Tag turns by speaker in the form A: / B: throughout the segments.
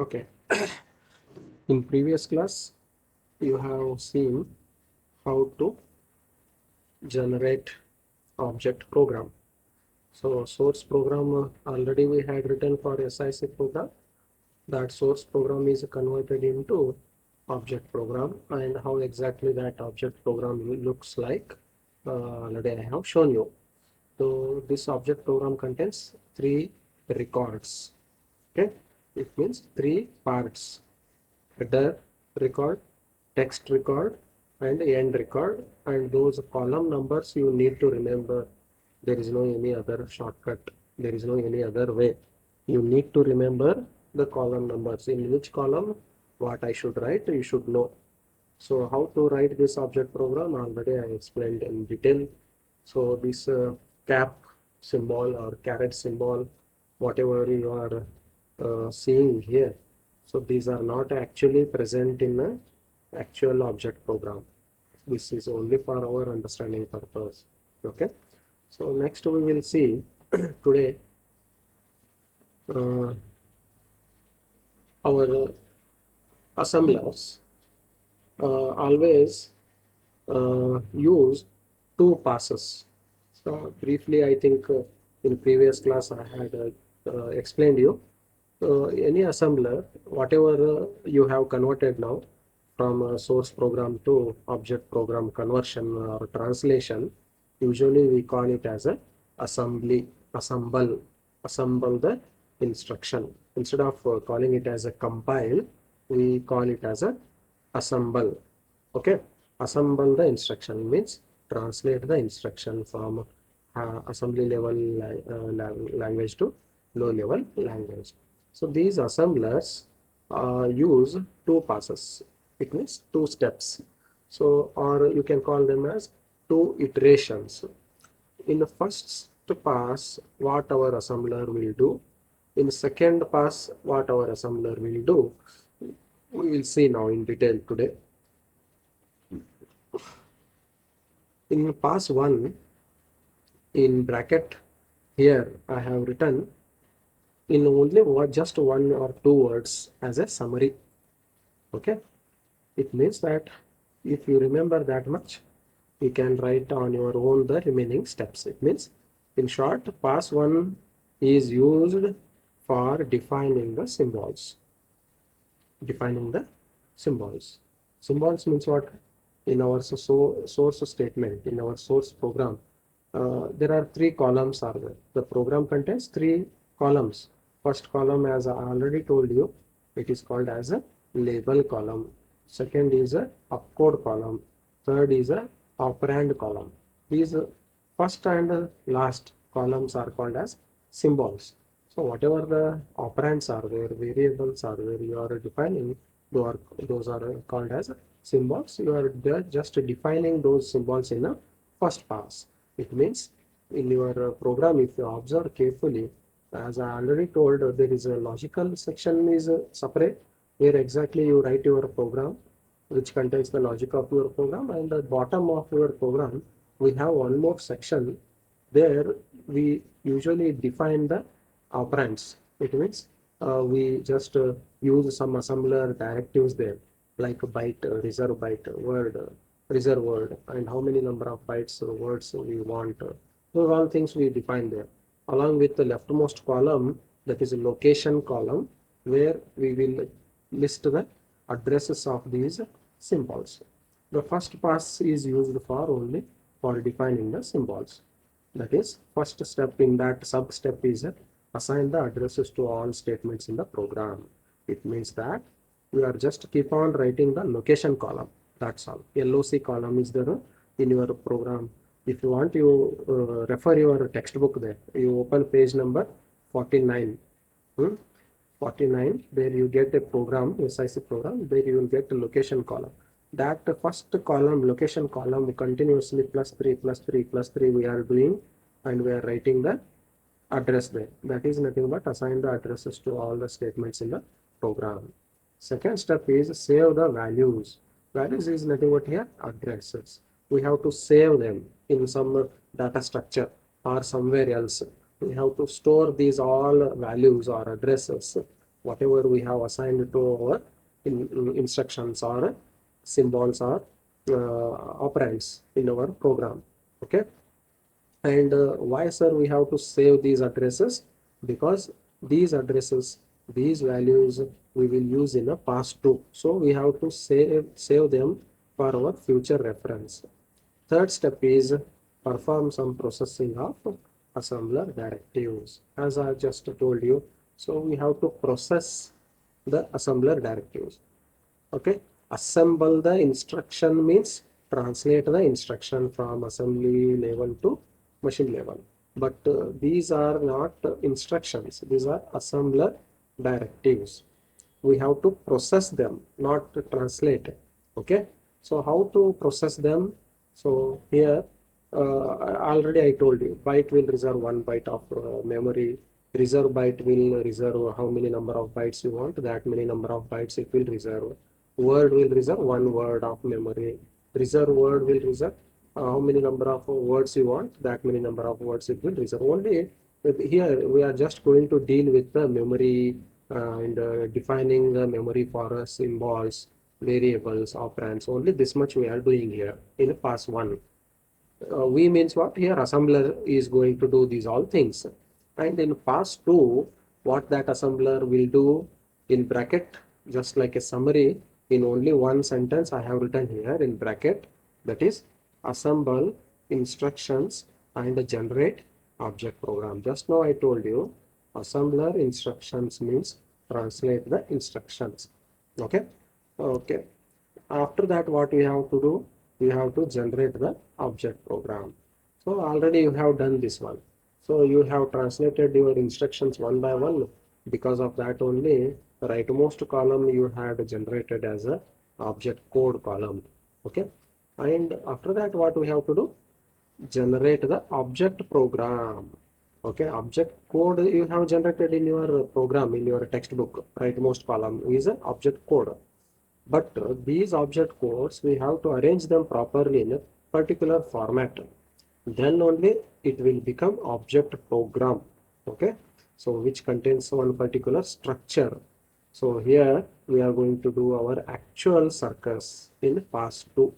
A: Okay, in previous class, you have seen how to generate object program. So source program already we had written for SIC program. That source program is converted into object program, and how exactly that object program looks like already I have shown you. So this object program contains three records. Okay, it means three parts: header record, text record, and end record. And those column numbers you need to remember. There is no any other shortcut. There is no any other way. You need to remember the column numbers. In which column what I should write, you should know. So how to write this object program already I explained in detail. So this cap symbol or caret symbol, whatever you are seeing here, so these are not actually present in the actual object program. This is only for our understanding purpose. Okay. So next we will see today uh, our assemblers always use two passes. So briefly, I think in previous class I had explained you. Any assembler, whatever you have converted now from a source program to object program conversion or translation, usually we call it as a assembly, assemble the instruction. Instead of calling it as a compile, we call it as a assemble. Okay, assemble the instruction means translate the instruction from assembly level language to low level language. So these assemblers use two passes. It means two steps. So or you can call them as two iterations. In the first pass, what our assembler will do. In the second pass, what our assembler will do. We will see now in detail today. In pass 1, in bracket here I have written in only just one or two words as a summary. Okay, it means that if you remember that much, you can write on your own the remaining steps. It means, in short, pass 1 is used for defining the symbols. Defining the symbols. Symbols means what? In our source statement, in our source program, there are three columns are there. The program contains three columns. First column, as I already told you, it is called as a label column. Second is a opcode column. Third is a operand column. These first and last columns are called as symbols. So whatever the operands are there, variables are there, you are defining, those are called as symbols. You are just defining those symbols in a first pass. It means in your program, if you observe carefully, as I already told, there is a logical section is separate, where exactly you write your program, which contains the logic of your program, and the bottom of your program, we have one more section. There we usually define the operands. It means we just use some assembler directives there, like byte, reserve byte, word, reserve word, and how many number of bytes words we want. Those all things we define there. Along with the leftmost column, that is a location column, where we will list the addresses of these symbols. The first pass is used for only for defining the symbols. That is, first step in that sub step is assign the addresses to all statements in the program. It means that we are just keep on writing the location column. That's all. LOC column is there in your program. If you want, you refer your textbook there. You open page number 49. 49, there you get a program, SIC program, there you will get a location column. That first column, location column, continuously +3, +3, +3 we are doing, and we are writing the address there. That is nothing but assign the addresses to all the statements in the program. Second step is save the values. Values is nothing but here addresses. We have to save them in some data structure or somewhere else. We have to store these all values or addresses whatever we have assigned to our instructions or symbols or operands in our program. Okay. And why, sir, we have to save these addresses? Because these addresses, these values we will use in a past too. So we have to save them for our future reference. Third step is perform some processing of assembler directives. As I just told you, so we have to process the assembler directives. Okay, assemble the instruction means translate the instruction from assembly level to machine level. But these are not instructions, these are assembler directives. We have to process them, not translate. Okay, so how to process them? So here already I told you, byte will reserve 1 byte of memory. Reserve byte will reserve how many number of bytes you want, that many number of bytes it will reserve. Word will reserve 1 word of memory. Reserve word will reserve how many number of words you want, that many number of words it will reserve. Only here we are just going to deal with the memory and defining the memory for symbols, variables, operands. Only this much we are doing here in pass 1. We means what? Here assembler is going to do these all things. And in pass 2, what that assembler will do in bracket, just like a summary, in only one sentence I have written here in bracket, that is assemble instructions and generate object program. Just now I told you assembler instructions means translate the instructions. Okay. Okay. After that, what we have to do? We have to generate the object program. So already you have done this one. So you have translated your instructions one by one. Because of that only, the rightmost column you had generated as a object code column. Okay. And after that, what we have to do? Generate the object program. Okay, object code you have generated in your program, in your textbook, rightmost column is an object code. But these object codes, we have to arrange them properly in a particular format. Then only it will become object program. Okay, so which contains one particular structure. So here we are going to do our actual circus in pass 2.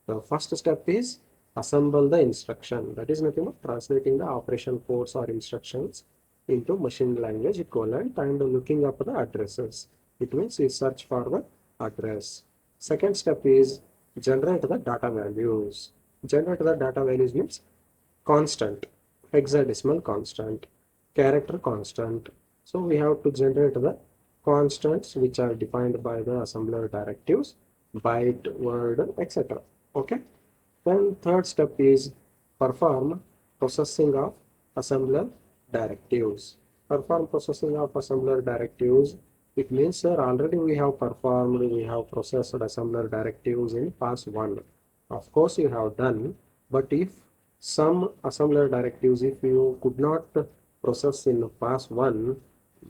A: The first step is assemble the instruction. That is nothing but translating the operation codes or instructions into machine language equivalent and looking up the addresses. It means you search for the address. Second step is generate the data values. Generate the data values means constant, hexadecimal constant, character constant. So we have to generate the constants which are defined by the assembler directives, byte, word, etc. Okay. Then third step is perform processing of assembler directives. Perform processing of assembler directives. It means, sir, already we have performed, we have processed assembler directives in pass 1. Of course, you have done, but if some assembler directives, if you could not process in pass 1,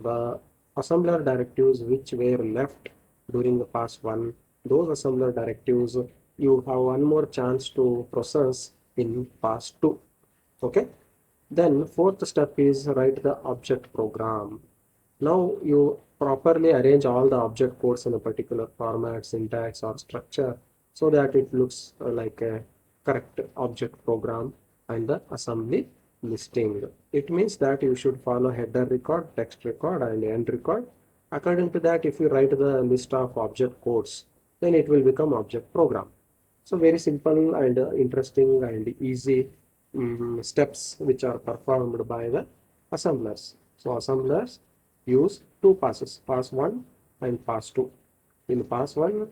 A: the assembler directives which were left during the pass 1, those assembler directives you have one more chance to process in pass 2. Okay. Then fourth step is write the object program. Now you properly arrange all the object codes in a particular format, syntax or structure so that it looks like a correct object program and the assembly listing. It means that you should follow header record, text record and end record. According to that, if you write the list of object codes, then it will become object program. So very simple and interesting and easy steps which are performed by the assemblers. So assemblers use two passes, pass 1 and pass 2. In pass 1,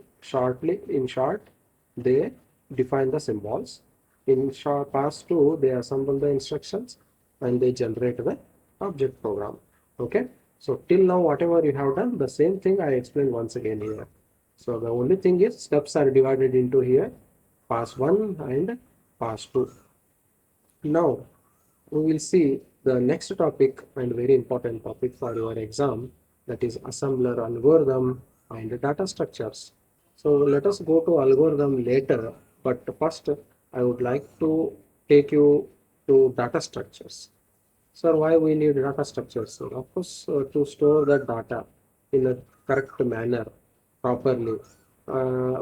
A: in short, they define the symbols. In short, pass 2, they assemble the instructions and they generate the object program. Okay. So till now, whatever you have done, the same thing I explained once again here. So the only thing is steps are divided into here, pass 1 and pass 2. Now we will see the next topic and very important topic for your exam, that is assembler algorithm and data structures. So let us go to algorithm later, but first I would like to take you to data structures. Sir, why we need data structures? Of course, to store the data. in a correct manner, properly.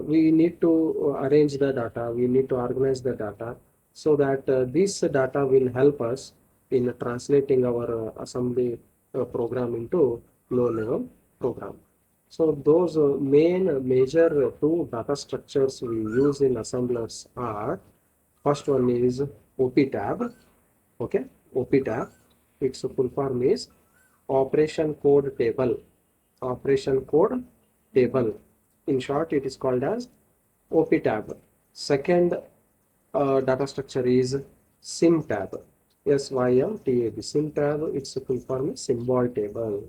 A: We need to arrange the data, we need to organize the data so that this data will help us in translating our assembly program into low level program. So those major two data structures we use in assemblers are, first one is OP tab. Okay, OP tab, its full form is operation code table. Operation code table. In short, it is called as OP tab. Second data structure is SIM tab. SYMTAB. SIM tab, its full form is symbol table.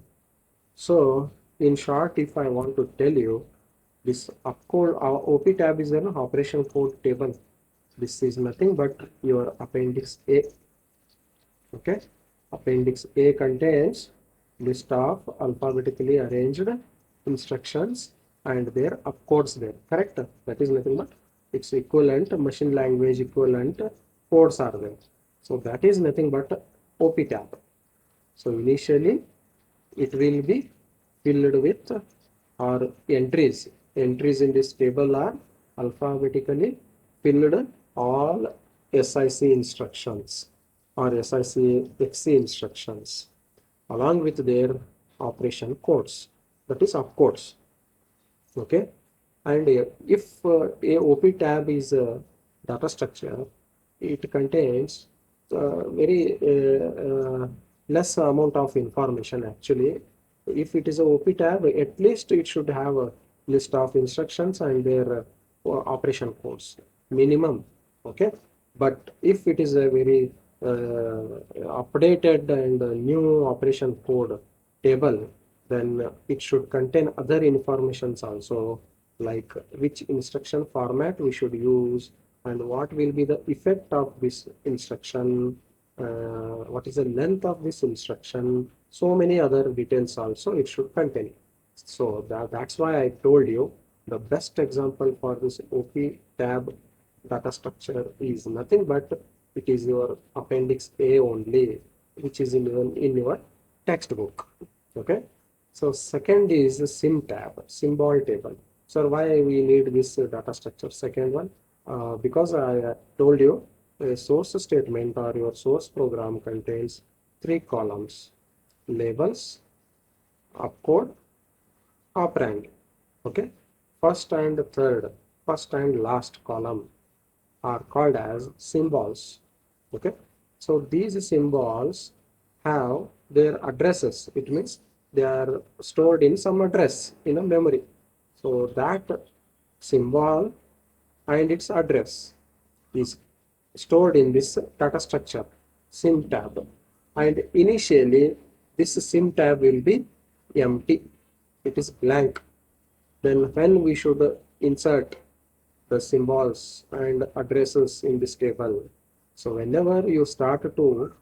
A: So, in short, if I want to tell you, this upcode OP tab is an operation code table. This is nothing but your appendix A. Okay, appendix A contains list of alphabetically arranged instructions and their opcodes there. Correct? That is nothing but its equivalent machine language equivalent codes are there. So that is nothing but OP tab. So initially it will be filled with or entries. Entries in this table are alphabetically filled all SIC instructions or SIC instructions along with their operation codes, that is opcodes. Okay, and if a OP tab is a data structure, it contains very less amount of information actually. If it is a OP tab, at least it should have a list of instructions and their operation codes minimum. Okay, but if it is a very updated and new operation code table, then it should contain other informations also, like which instruction format we should use and what will be the effect of this instruction, what is the length of this instruction, so many other details also it should contain. So that's why I told you the best example for this OP tab data structure is nothing but it is your appendix A only, which is in your textbook. Okay. So second is the SIM tab, symbol table. So why we need this data structure? Second one, because I told you a source statement or your source program contains three columns: labels, opcode, operand. Okay, first and third, first and last column are called as symbols. Okay, so these symbols have their addresses. It means they are stored in some address in a memory. So that symbol and its address is stored in this data structure SIM tab, and initially this SIM tab will be empty, it is blank. Then when we should insert the symbols and addresses in this table. So whenever you start to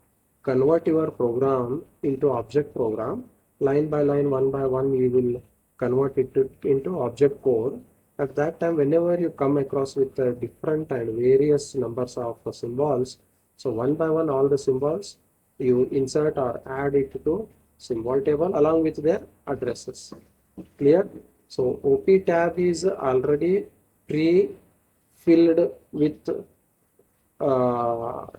A: convert your program into object program, line by line, one by one, you will convert it into object code. At that time, whenever you come across with different and various numbers of symbols, so one by one, all the symbols you insert or add it to symbol table along with their addresses. Clear? So OP tab is already pre-filled with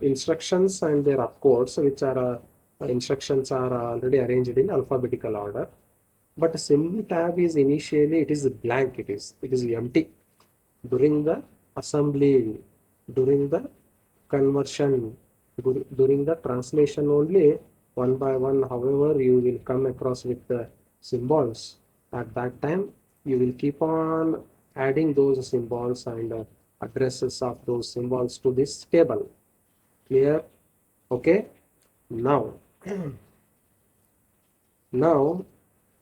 A: instructions and their opcodes, which are instructions are already arranged in alphabetical order. But SIM tab is initially it is blank, it is empty. During the assembly, during the conversion, during the translation only, one by one, however, you will come across with the symbols. At that time, you will keep on adding those symbols and addresses of those symbols to this table. Clear? Okay. Now, now,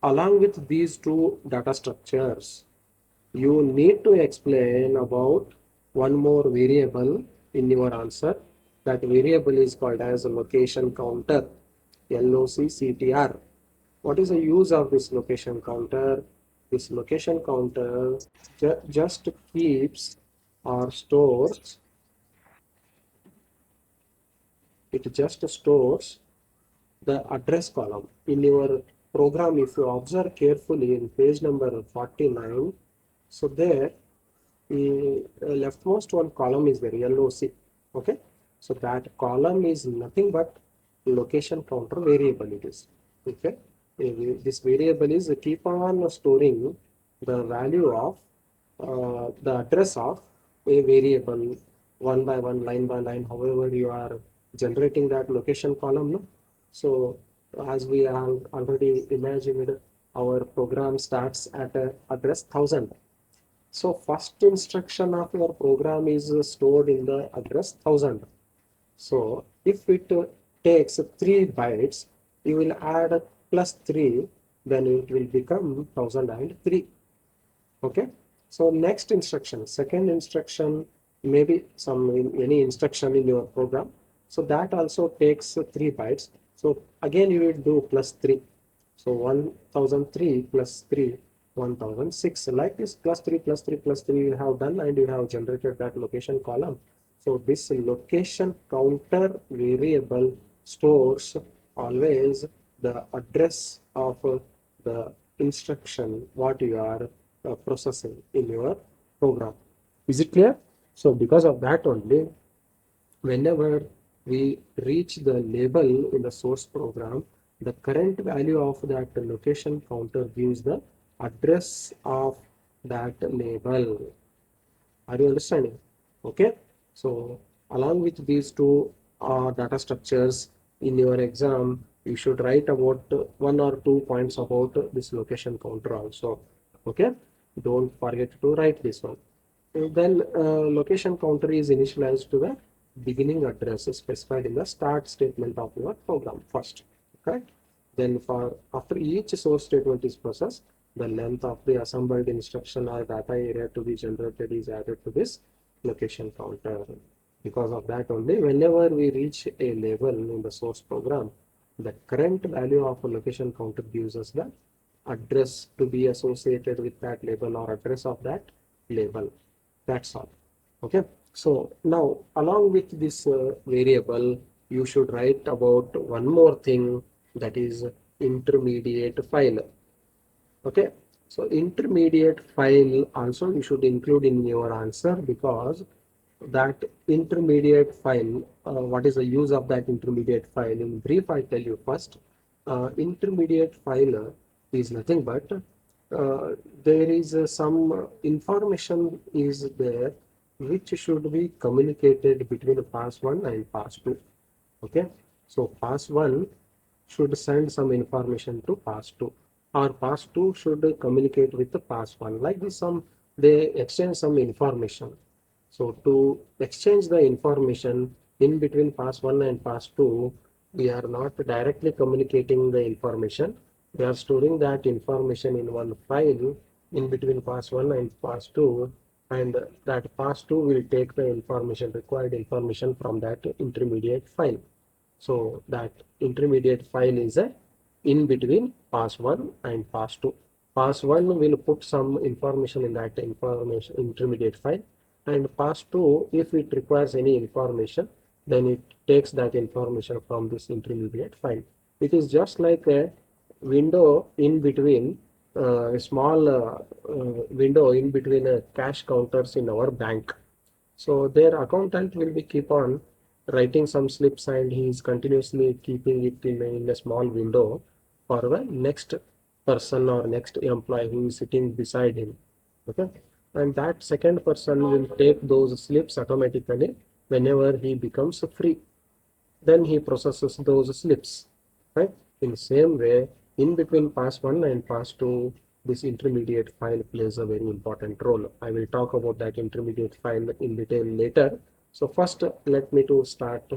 A: along with these two data structures, you need to explain about one more variable in your answer. That variable is called as a location counter, LOCCTR. What is the use of this location counter? This location counter just keeps or stores, it just stores the address column in your program, if you observe carefully in page number 49, so there the leftmost one column is the LOC. Okay, so that column is nothing but location counter variable it is. Okay, this variable is keep on storing the value of the address of a variable one by one, line by line, however you are generating that location column. No? So as we have already imagined, our program starts at address 1000. So first instruction of your program is stored in the address 1000. So if it takes 3 bytes, you will add plus 3, then it will become 1003. Okay. So next instruction, second instruction, maybe any instruction in your program. So that also takes 3 bytes. So again you will do plus 3. So 1003 plus 3, 1006. Like this plus 3 plus 3 plus 3 you have done and you have generated that location column. So this location counter variable stores always the address of the instruction what you are processing in your program. Is it clear? So because of that only, whenever we reach the label in the source program, the current value of that location counter gives the address of that label. Are you understanding? Okay. So along with these two data structures in your exam, you should write about 1 or 2 points about this location counter also. Okay. Don't forget to write this one. And then location counter is initialized to the beginning address specified in the start statement of your program first. Correct? Then for after each source statement is processed, the length of the assembled instruction or data area to be generated is added to this location counter. Because of that only, whenever we reach a level in the source program, the current value of a location counter gives us the address to be associated with that label or address of that label. That's all. Okay. So now along with this variable, you should write about one more thing, that is intermediate file. Okay. So intermediate file also you should include in your answer, because that intermediate file, what is the use of that intermediate file? In brief, I tell you first. Intermediate file is nothing but there is some information is there which should be communicated between pass 1 and pass 2. Okay. So pass 1 should send some information to pass 2, or pass 2 should communicate with the pass 1. Like this, they exchange some information. So to exchange the information in between pass 1 and pass 2, we are not directly communicating the information. We are storing that information in one file in between pass 1 and pass 2, and that pass 2 will take the information, required information from that intermediate file. So that intermediate file is a in between pass 1 and pass 2. Pass 1 will put some information in that information intermediate file, and pass 2, if it requires any information, then it takes that information from this intermediate file. It is just like a window in between, a small window in between cash counters in our bank. So their accountant will be keep on writing some slips, and he is continuously keeping it in a small window for the next person or next employee who is sitting beside him. Okay. And that second person will take those slips automatically whenever he becomes free. Then he processes those slips. Right. In the same way, in between pass 1 and pass 2, this intermediate file plays a very important role. I will talk about that intermediate file in detail later. So first, let me to start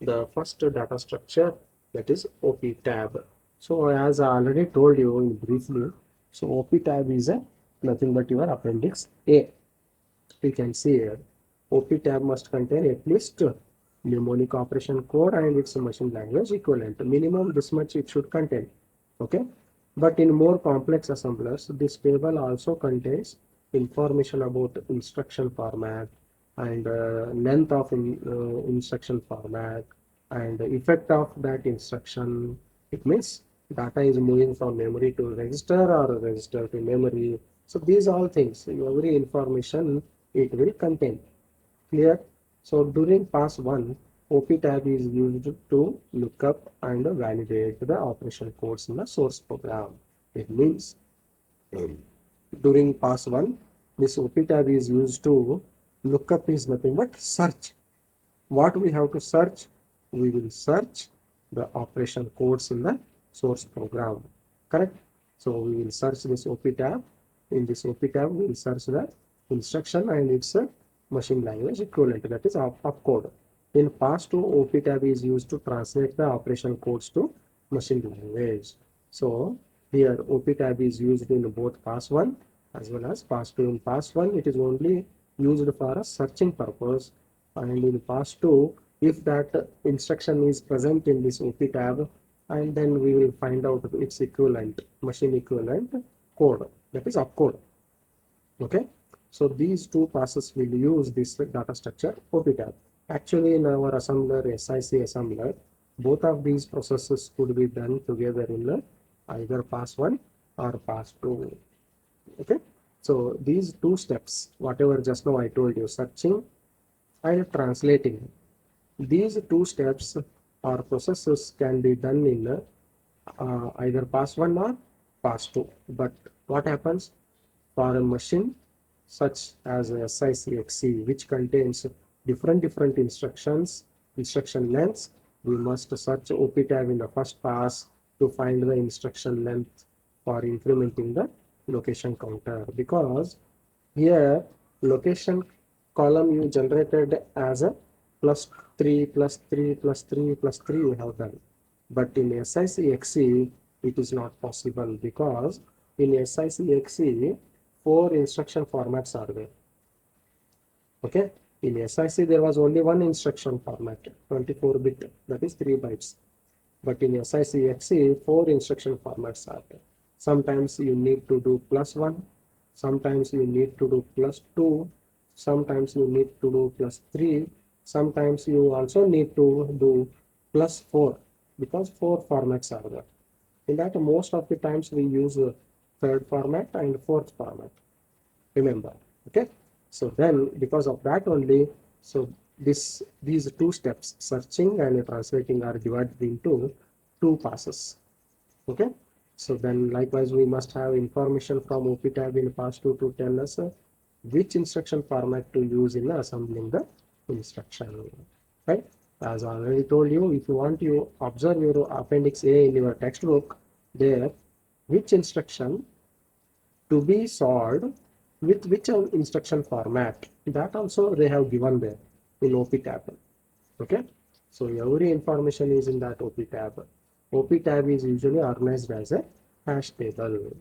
A: the first data structure, that is OP tab. So as I already told you in briefly, so OP tab is a nothing but your appendix A. You can see here, OP tab must contain at least mnemonic operation code and its machine language equivalent. Minimum this much it should contain. Okay. But in more complex assemblers, this table also contains information about instruction format and length of instruction format and the effect of that instruction. It means data is moving from memory to register or register to memory. So these all things, every information it will contain. Clear? So during pass 1, OP tab is used to look up and validate the operation codes in the source program. It means during pass 1, this OP tab is used to look up is nothing but search. What we have to search? We will search the operation codes in the source program. Correct? So we will search this OP tab. In this OP tab, we will search the instruction and its machine language equivalent, that is opcode. In pass 2, OP tab is used to translate the operation codes to machine language. So here OP tab is used in both pass 1 as well as pass 2. In pass 1, it is only used for a searching purpose, and in pass 2, if that instruction is present in this OP tab, and then we will find out its equivalent, machine equivalent code, that is opcode. Okay, so these two passes will use this data structure OP tab. Actually, in our assembler, SIC assembler, both of these processes could be done together in either pass 1 or pass 2. Okay, so these two steps, whatever just now I told you, searching and translating, these two steps or processes can be done in either pass 1 or pass 2. But what happens for a machine such as a SICXC, which contains different instructions, instruction lengths, we must search OP tab in the first pass to find the instruction length for incrementing the location counter, because here location column you generated as a plus 3 plus 3 plus 3 plus 3 you have done, but in SICXC it is not possible, because in SICXC 4 instruction formats are there. Okay, in SIC there was only one instruction format, 24-bit, that is 3 bytes. But in SICXC 4 instruction formats are there. Sometimes you need to do +1, sometimes you need to do +2, sometimes you need to do +3, sometimes you also need to do +4, because 4 formats are there. In that, most of the times we use the third format and fourth format. Remember, okay? So then, because of that only, so these two steps, searching and translating, are divided into two passes. Okay? So then, likewise, we must have information from OP tab in pass 2 to tell us which instruction format to use in assembling the instruction. Right? As I already told you, if you want to observe your appendix A in your textbook, there which instruction to be solved with which instruction format, that also they have given there in OP tab. Okay, so every information is in that OP tab. OP tab is usually organized as a hash table.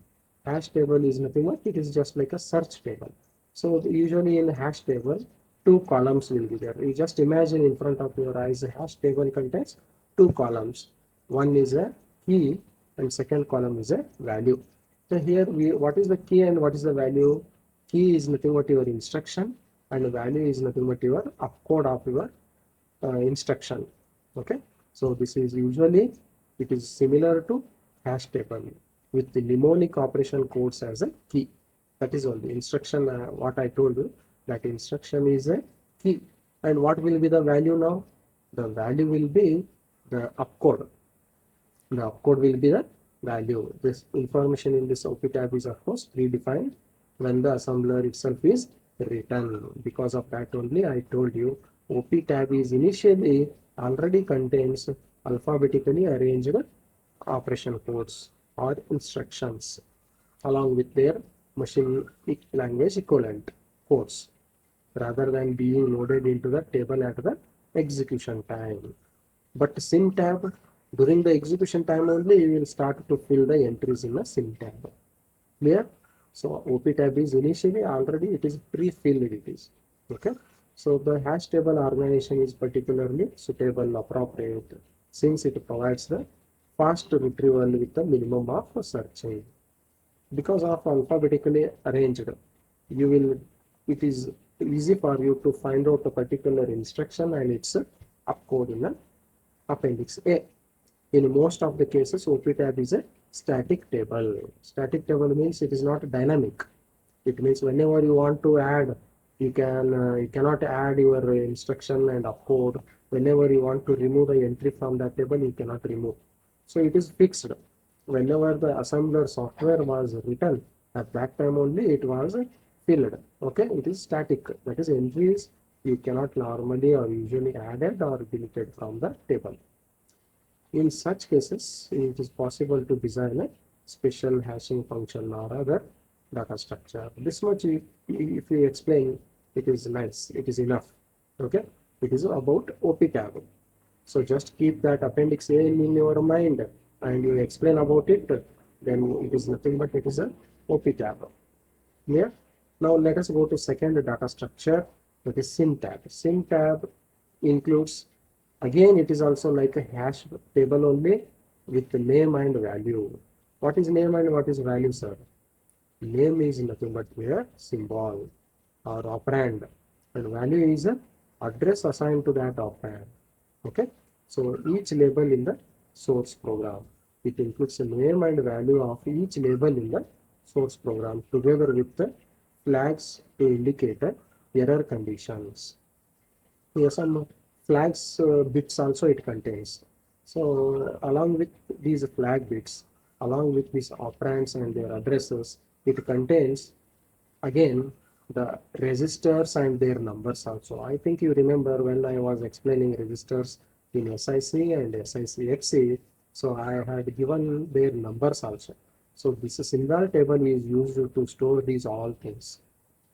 A: Hash table is nothing but it is just like a search table. So usually in hash table, two columns will be there. You just imagine in front of your eyes, a hash table contains two columns. One is a key and second column is a value. So here what is the key and what is the value? Key is nothing but your instruction and value is nothing but your opcode of your instruction. Okay, so this is usually, it is similar to hash table with the mnemonic operation codes as a key. That is all the instruction, what I told you, that instruction is a key. And what will be the value now? The value will be the opcode. The opcode will be the value. This information in this OP tab is of course predefined when the assembler itself is written. Because of that only I told you OP tab is initially already contains alphabetically arranged operation codes or instructions along with their machine language equivalent codes, rather than being loaded into the table at the execution time. But sim tab, during the execution time only you will start to fill the entries in the sim tab. Clear? So OP tab is initially already it is pre-filled, it is. Okay. So the hash table organization is particularly suitable, appropriate, since it provides the fast retrieval with the minimum of searching. Because of alphabetically arranged, you will, it is easy for you to find out a particular instruction and its opcode in the appendix A. In most of the cases, OP tab is a static table. Static table means it is not dynamic. It means whenever you want to add, you cannot add your instruction and upcode. Whenever you want to remove the entry from that table, you cannot remove. So it is fixed. Whenever the assembler software was written, at that time only it was filled. Okay, it is static. That is entries you cannot normally or usually added or deleted from the table. In such cases, it is possible to design a special hashing function or other data structure. This much, if you explain, it is nice. It is enough. Okay. It is about OP tab. So just keep that appendix A in your mind and you explain about it. Then it is nothing but it is a OP tab. Clear? Now let us go to second data structure, that is sim tab. Sim tab includes, again it is also like a hash table only with the name and value. What is name and what is value, sir? Name is nothing but a symbol or operand, and value is a address assigned to that operand. Okay, so each label in the source program, it includes the name and value of each label in the source program together with the flags to indicate the error conditions. Here some flags bits also it contains. So along with these flag bits, along with these operands and their addresses, it contains again the registers and their numbers also. I think you remember when I was explaining registers in SIC and SICXC, so I had given their numbers also. So this symbol table is used to store these all things.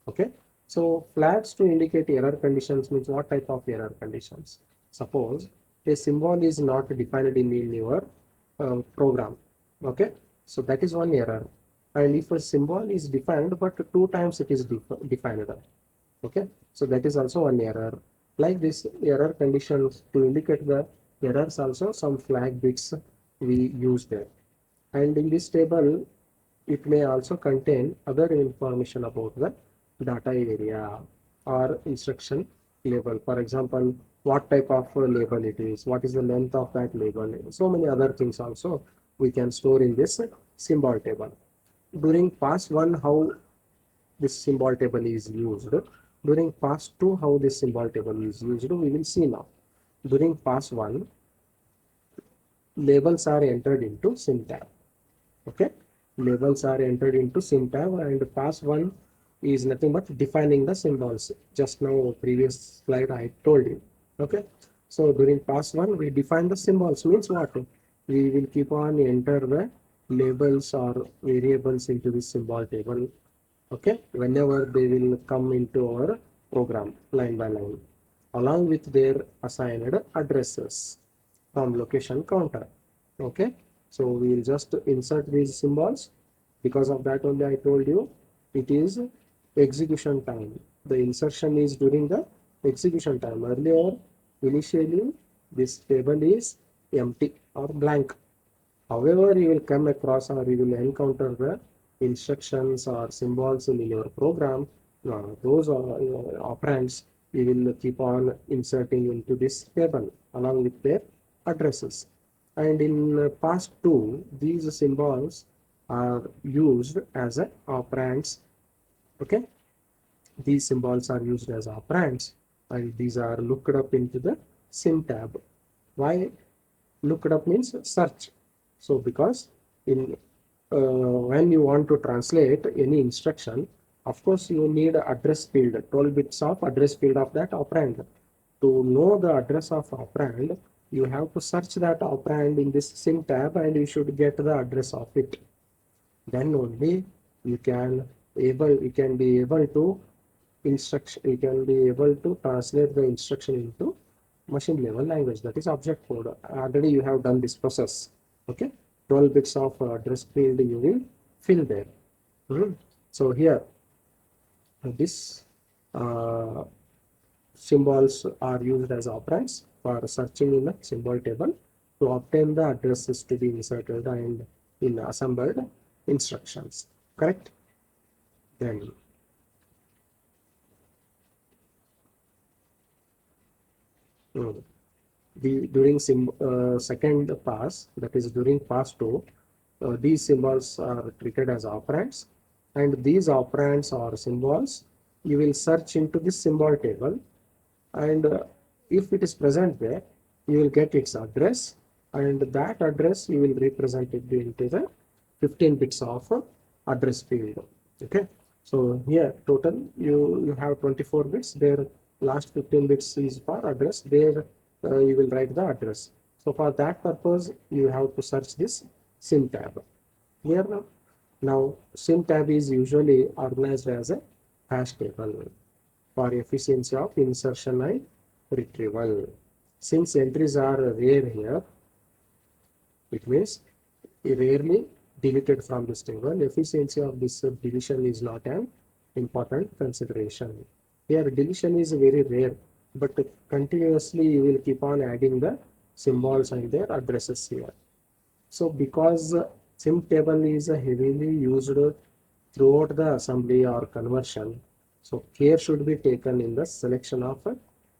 A: Okay, so flags to indicate error conditions means what type of error conditions? Suppose a symbol is not defined in your program. Okay, so that is one error. And if a symbol is defined but two times it is defined, okay, so that is also one error. Like this error conditions to indicate the errors, also some flag bits we use there. And in this table it may also contain other information about the data area or instruction label. For example, what type of label it is, what is the length of that label, so many other things also we can store in this symbol table. During pass 1, how this symbol table is used. During pass 2, how this symbol table is used, we will see now. During pass 1, labels are entered into sim tab. Okay, labels are entered into sim tab, and pass 1 is nothing but defining the symbols. Just now previous slide I told you. Okay, so during pass 1 we define the symbols, means what? We will keep on enter the labels or variables into this symbol table. Okay, whenever they will come into our program line by line along with their assigned addresses from location counter. Okay, so we will just insert these symbols. Because of that only I told you it is execution time. The insertion is during the execution time. Earlier, initially this table is empty or blank. However, you will come across or you will encounter the instructions or symbols in your program. Those are operands you will keep on inserting into this table along with their addresses. And in pass 2, these symbols are used as a operands. Okay, these symbols are used as operands and these are looked up into the sim tab. Why looked up means search? So because in when you want to translate any instruction, of course you need address field, 12 bits of address field of that operand. To know the address of operand, you have to search that operand in this sim tab and you should get the address of it. Then only you can be able to you can be able to translate the instruction into machine level language, that is object code. Already you have done this process. Okay, 12 bits of address field you will fill there. So here this uh, symbols are used as operands for searching in the symbol table to obtain the addresses to be inserted and in assembled instructions. Correct? Then during second pass, that is during pass 2, these symbols are treated as operands, and these operands or symbols you will search into this symbol table, and if it is present there, you will get its address, and that address you will represent it into the 15 bits of address field. Okay, so here total you have 24 bits. There last 15 bits is for address. There you will write the address. So for that purpose, you have to search this sim tab. Here now sim tab is usually organized as a hash table for efficiency of insertion and retrieval. Since entries are rare here, it means rarely deleted from this table. Efficiency of this deletion is not an important consideration. Here deletion is very rare, but continuously you will keep on adding the symbols and their addresses here. So because sim table is heavily used throughout the assembly or conversion, so care should be taken in the selection of a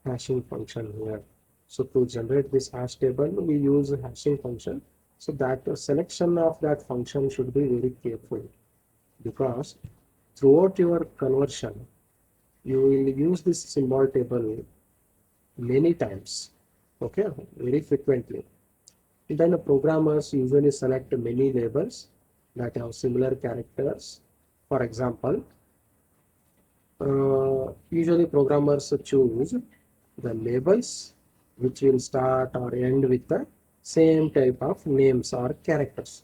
A: hashing function here. So to generate this hash table, we use a hashing function. So that selection of that function should be very careful, because throughout your conversion, you will use this symbol table many times, okay, very frequently. Then programmers usually select many labels that have similar characters. For example, usually programmers choose the labels which will start or end with the same type of names or characters,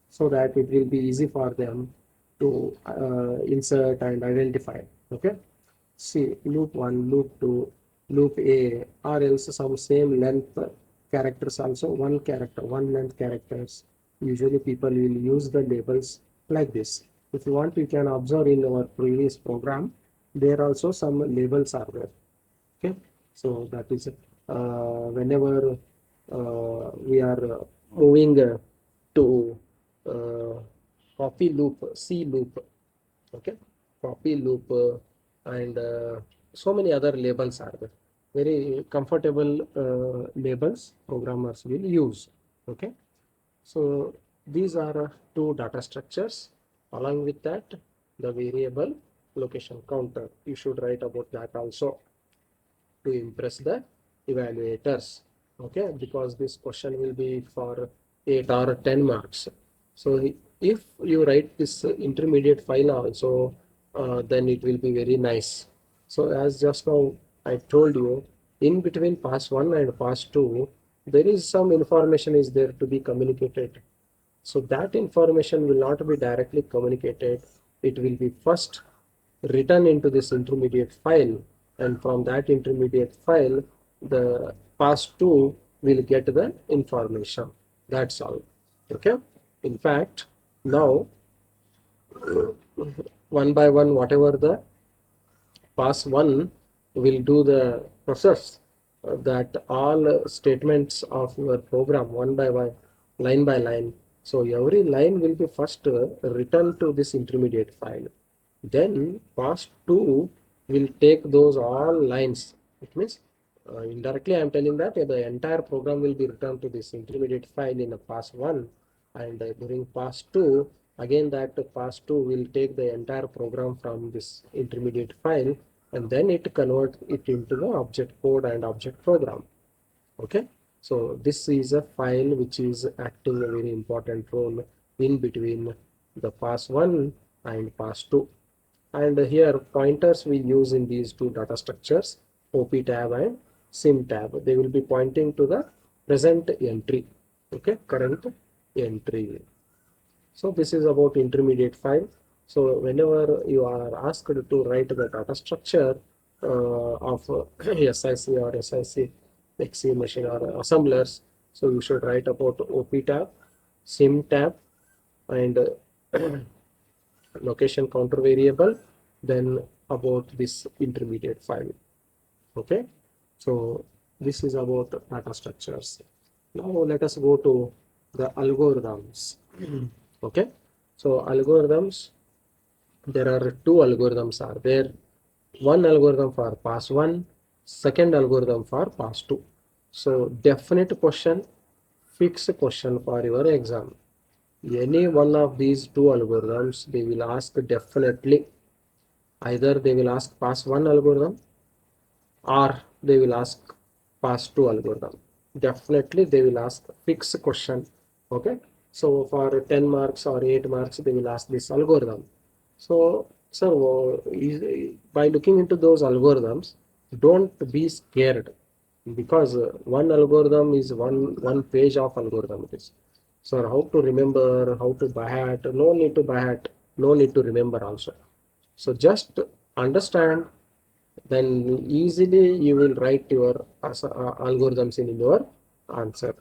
A: so that it will be easy for them to insert and identify. Okay, see loop 1, loop 2, loop A, or else some same length characters also, one character, one length characters. Usually people will use the labels like this. If you want, you can observe in our previous program, there also some labels are there. Okay, so that is whenever we are moving to uh, copy loop, C loop, okay, copy loop, and so many other labels are there. Very comfortable labels programmers will use. Okay, so these are two data structures. Along with that, the variable location counter, you should write about that also to impress the evaluators. Okay, because this question will be for 8 or 10 marks. So if you write this intermediate file also, then it will be very nice. So as just now I told you, in between pass 1 and pass 2, there is some information is there to be communicated. So that information will not be directly communicated. It will be first written into this intermediate file, and from that intermediate file, the pass 2 will get the information. That's all. Okay, in fact, now one by one, whatever the pass 1 will do the process, that all statements of your program one by one, line by line. So every line will be first written to this intermediate file. Then pass 2 will take those all lines. It means indirectly I am telling that the entire program will be returned to this intermediate file in a pass 1, and during pass 2, again that pass 2 will take the entire program from this intermediate file, and then it convert it into the object code and object program. Okay, so this is a file which is acting a very important role in between the pass 1 and pass 2. And here pointers we use in these two data structures, OP tab and SIM tab. They will be pointing to the present entry. Okay, current entry. So this is about intermediate file. So whenever you are asked to write the data structure of SIC or SIC XC machine or assemblers, so you should write about OP tab, SIM tab, and location counter variable, then about this intermediate file. Okay, so this is about data structures. Now let us go to the algorithms. Okay, so algorithms, there are two algorithms are there. One algorithm for pass 1, second algorithm for pass 2. So definite question, fixed question for your exam. Any one of these two algorithms, they will ask definitely. Either they will ask pass one algorithm or they will ask pass two algorithm. Definitely they will ask fixed question. Okay. So for 10 marks or 8 marks, they will ask this algorithm. So, by looking into those algorithms, don't be scared because one algorithm is one page of algorithm it is. So how to remember, how to by heart, no need to by heart, no need to remember also. So just understand, then easily you will write your algorithms in your answer.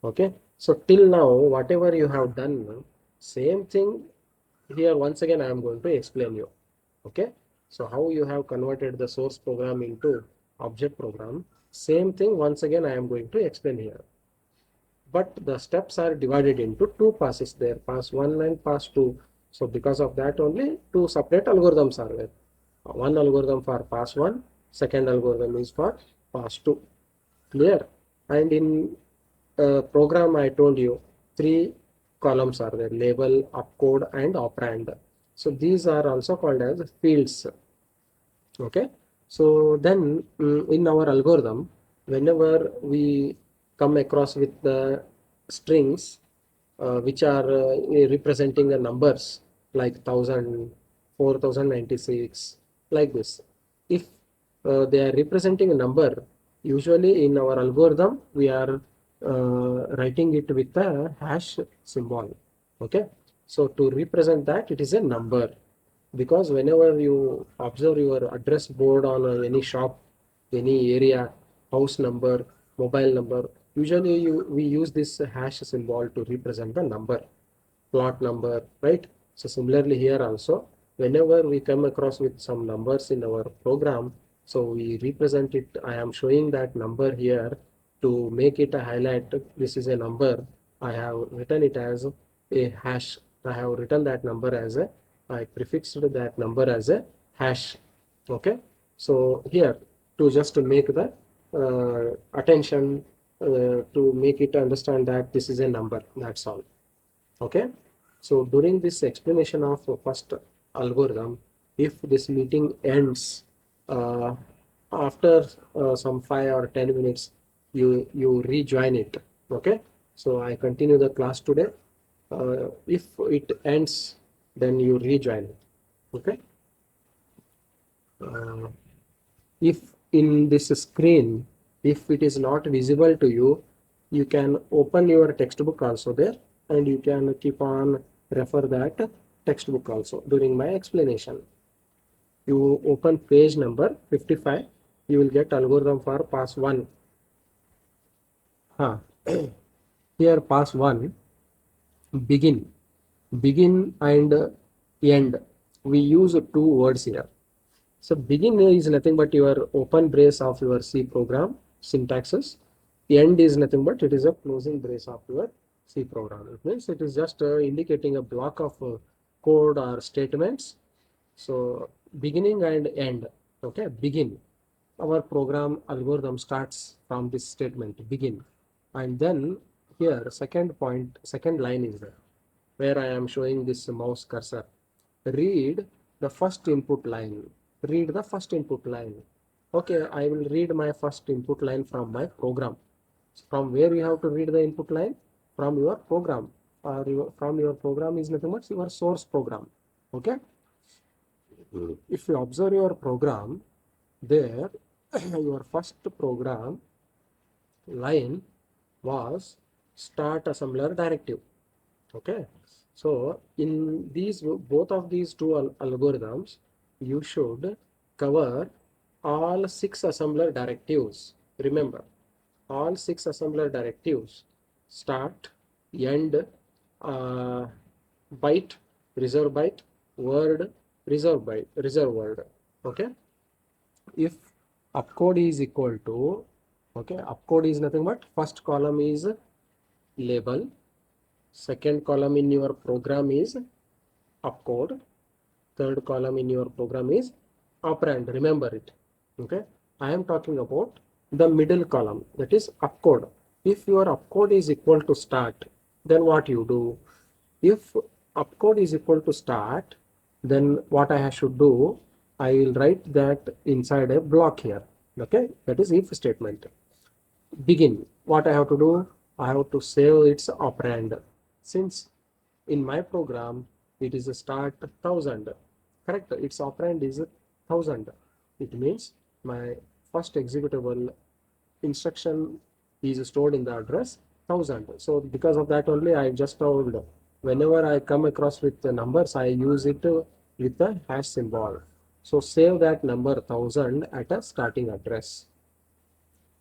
A: Okay. So till now, whatever you have done, same thing here once again I am going to explain you. Okay. So how you have converted the source program into object program, same thing once again I am going to explain here. But the steps are divided into two passes there, pass 1 and pass 2. So because of that only two separate algorithms are there. One algorithm for pass 1, second algorithm is for pass 2. Clear? And in program I told you three columns are there, label, opcode and operand. So these are also called as fields. Okay. So then in our algorithm, whenever we come across with the strings which are representing the numbers like 1000, 4096, like this, if they are representing a number, usually in our algorithm we are writing it with a hash symbol. Okay. So to represent that, it is a number, because whenever you observe your address board on any shop, any area, house number, mobile number, usually we use this hash symbol to represent the number, plot number, right? So similarly here also, whenever we come across with some numbers in our program, so we represent it. I am showing that number here to make it a highlight. This is a number. I have written it as a hash. I have written that number as a, I prefixed that number as a hash. Okay. So here, to just to make the attention, to make it understand that this is a number, that's all. Okay. So during this explanation of first algorithm, if this meeting ends uh, after some 5 or 10 minutes, you rejoin it. Okay. So I continue the class today. If it ends, then you rejoin it. Okay. Uh, if in this screen, if it is not visible to you, you can open your textbook also there, and you can keep on refer that textbook also during my explanation. You open page number 55, you will get algorithm for pass 1. Huh. Here pass 1, begin. Begin and end. We use two words here. So begin is nothing but your open brace of your C program syntaxes. End is nothing but it is a closing brace of your C program. It means it is just indicating a block of code or statements. So beginning and end. Okay, begin. Our program algorithm starts from this statement, begin. And then here second point, second line is there, where I am showing this mouse cursor. Read the first input line. Read the first input line. Okay, I will read my first input line from my program. From where you have to read the input line? From your program. From your program is nothing but your source program. Okay. If you observe your program, there your first program line was start assembler directive. Okay. So in these both of these two algorithms, you should cover all 6 assembler directives. Remember, all 6 assembler directives: start, end, uh, byte, reserve byte, word, reserve byte, reserve word. Okay. If opcode is equal to, okay, opcode is nothing but first column is label, second column in your program is opcode, third column in your program is operand. Remember it. Okay. I am talking about the middle column, that is opcode. If your opcode is equal to start, then what you do? If opcode is equal to start, then what I should do, I will write that inside a block here. Okay, that is if statement. Begin, what I have to do, I have to save its operand. Since in my program it is a start 1000, correct, its operand is 1000. It means my first executable instruction is stored in the address 1000. So because of that only I just told, whenever I come across with the numbers I use it with the hash symbol. So save that number 1000 at a starting address.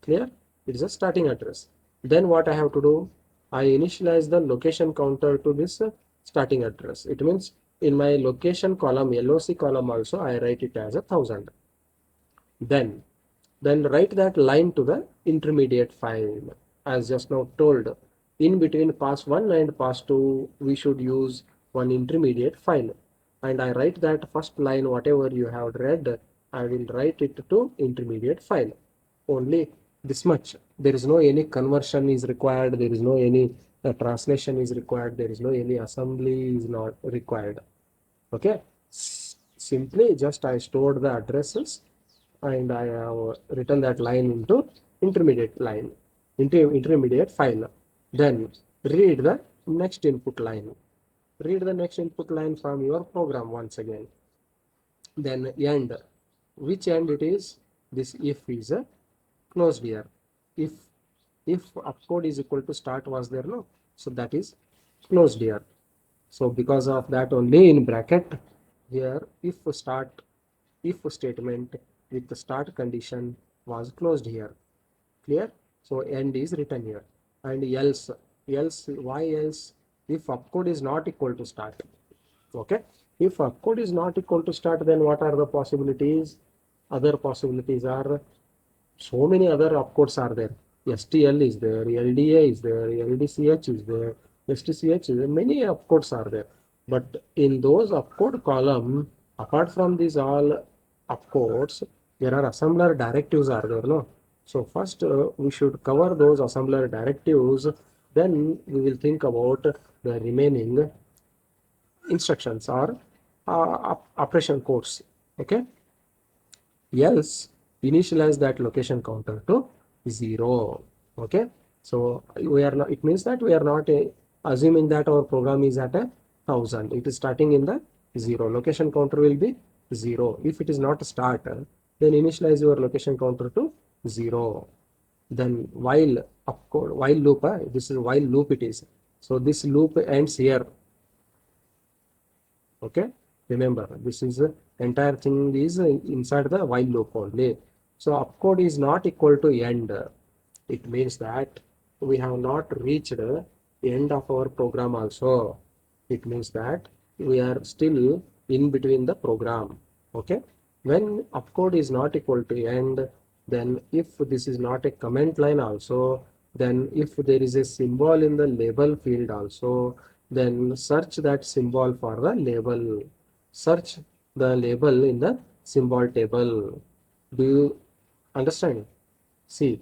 A: Clear? It is a starting address. Then what I have to do, I initialize the location counter to this starting address. It means in my location column, LOC column also I write it as 1000. Then write that line to the intermediate file. As just now told, in between pass1 and pass2 we should use one intermediate file, and I write that first line whatever you have read, I will write it to intermediate file. Only this much. There is no any conversion is required, there is no any translation is required, there is no any assembly is not required. Okay, simply just I stored the addresses and I have written that line into intermediate line, into intermediate file. Then read the next input line. Read the next input line from your program once again. Then end. Which end it is? This if is a closed here. If opcode is equal to start was there, no? So that is closed here. So because of that only in bracket here if start, if statement with the start condition was closed here. Clear? So end is written here. And else, why else? If opcode is not equal to start. Okay, if opcode is not equal to start, then what are the possibilities? Other possibilities are, so many other opcodes are there. STL is there, LDA is there, LDCH is there, STCH is there, many opcodes are there. But in those opcode column, apart from these all opcodes, there are assembler directives are there, no? So first we should cover those assembler directives, then we will think about the remaining instructions or operation codes. Okay, else initialize that location counter to 0. Okay, so we are not, it means that we are not assuming that our program is at 1000, it is starting in the 0. Location counter will be 0. If it is not a start, then initialize your location counter to 0. Then while opcode, while loop, this is while loop it is, so this loop ends here. Okay, remember this is entire thing is inside the while loop only. So opcode is not equal to end. It means that we have not reached the end of our program also. It means that we are still in between the program. Okay, when opcode is not equal to end, then if this is not a comment line also, then if there is a symbol in the label field also, then search that symbol for the label. Search the label in the symbol table. Do you understand? See,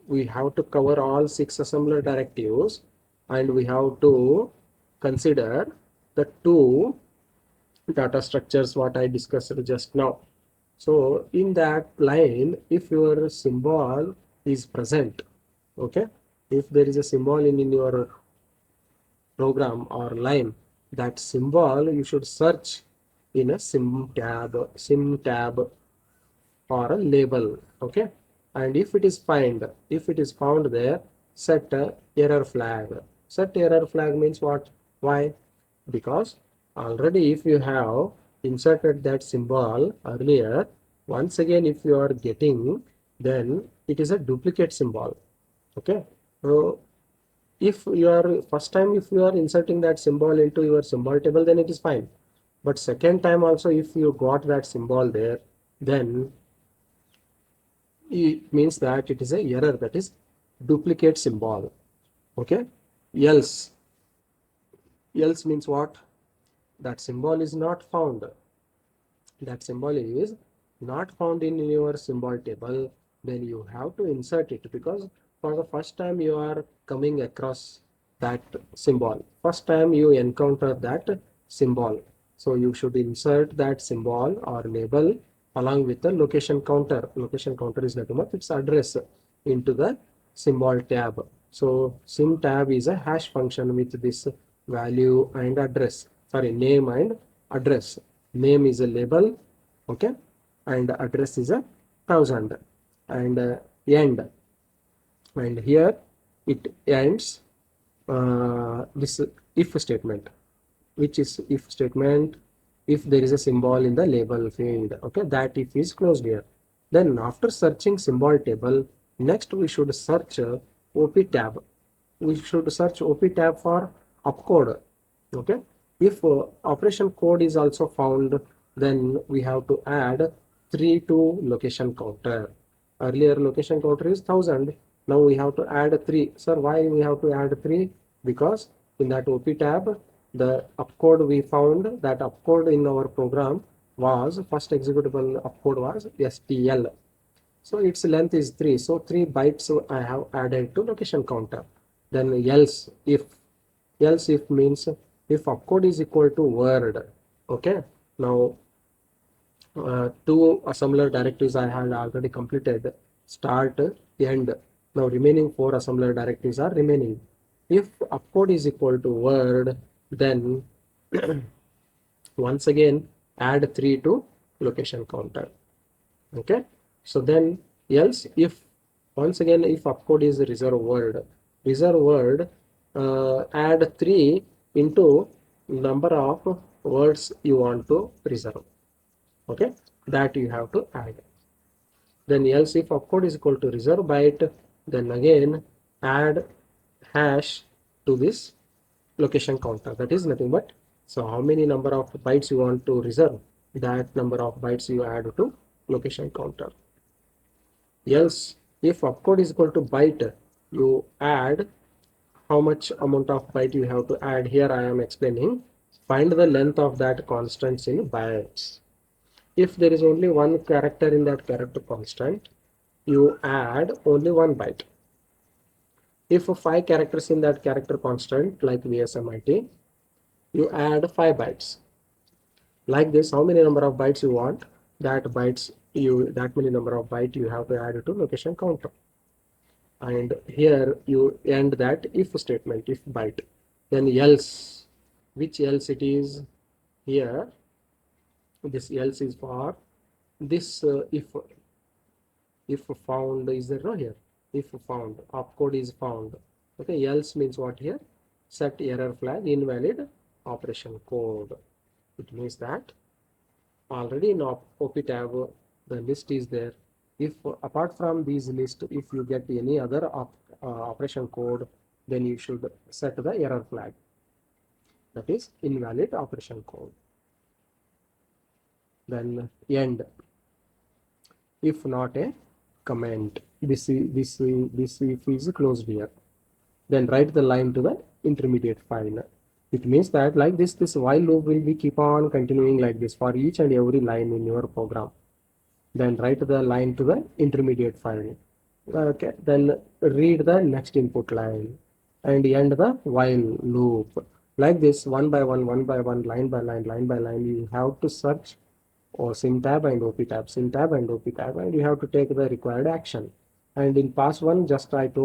A: we have to cover all 6 assembler directives, and we have to consider the 2 data structures what I discussed just now. So in that line, if your symbol is present, okay, if there is a symbol in your program or line, that symbol you should search in a sim tab or a label. Okay, and if it is found there, set a error flag. Set error flag means what? Why? Because already if you have inserted that symbol earlier, once again if you are getting, then it is a duplicate symbol. Okay, so if you are first time if you are inserting that symbol into your symbol table, then it is fine. But second time also if you got that symbol there, then it means that it is a error, that is duplicate symbol. Okay, else means what? That symbol is not found. That symbol is not found in your symbol table, then you have to insert it, because for the first time you are coming across that symbol, first time you encounter that symbol. So you should insert that symbol or label along with the location counter. Location counter is nothing but its address into the symbol tab. So sim tab is a hash function with this value and address, sorry, name and address. Name is a label, okay, and address is a 1000, and end, and here it ends this if statement, which is if statement if there is a symbol in the label field, okay, that if is closed here. Then after searching symbol table, next we should search op tab. We should search op tab for opcode, okay. If operation code is also found, then we have to add 3 to location counter. Earlier location counter is 1000, now we have to add 3. Sir, why we have to add 3? Because in that op tab, the opcode we found, that opcode in our program was first executable opcode was stl, so its length is 3, so 3 bytes I have added to location counter. Then else if means if opcode is equal to word, okay. Now two assembler directories I had already completed, start, end. Now remaining 4 assembler directories are remaining. If opcode is equal to word, then once again add 3 to location counter, okay. So then else if once again if opcode is reserve word, add 3 into number of words you want to reserve, okay, that you have to add. Then else if opcode is equal to reserve byte, then again add hash to this location counter, that is nothing but, so how many number of bytes you want to reserve, that number of bytes you add to location counter. Else if opcode is equal to byte, you add how much amount of byte you have to add. Here I am explaining, find the length of that constants in bytes. If there is only one character in that character constant, you add only 1 byte. If 5 characters in that character constant like VSMIT, you add 5 bytes. Like this, how many number of bytes you want, that many number of byte you have to add to location counter. And here you end that if statement, if byte. Then else, which else it is here, this else is for this if found is there, no, here if found opcode is found, okay. Else means what here, set error flag invalid operation code. It means that already in op tab the list is there. If apart from these list, if you get any other operation code, then you should set the error flag, that is invalid operation code. Then end if not a comment, this if is closed here, then write the line to the intermediate file. It means that like this while loop will be keep on continuing like this for each and every line in your program. Then write the line to the intermediate file, okay. Then read the next input line and end the while loop like this, one by one, line by line, you have to search or sim tab and op tab, and you have to take the required action. And in pass one, just I told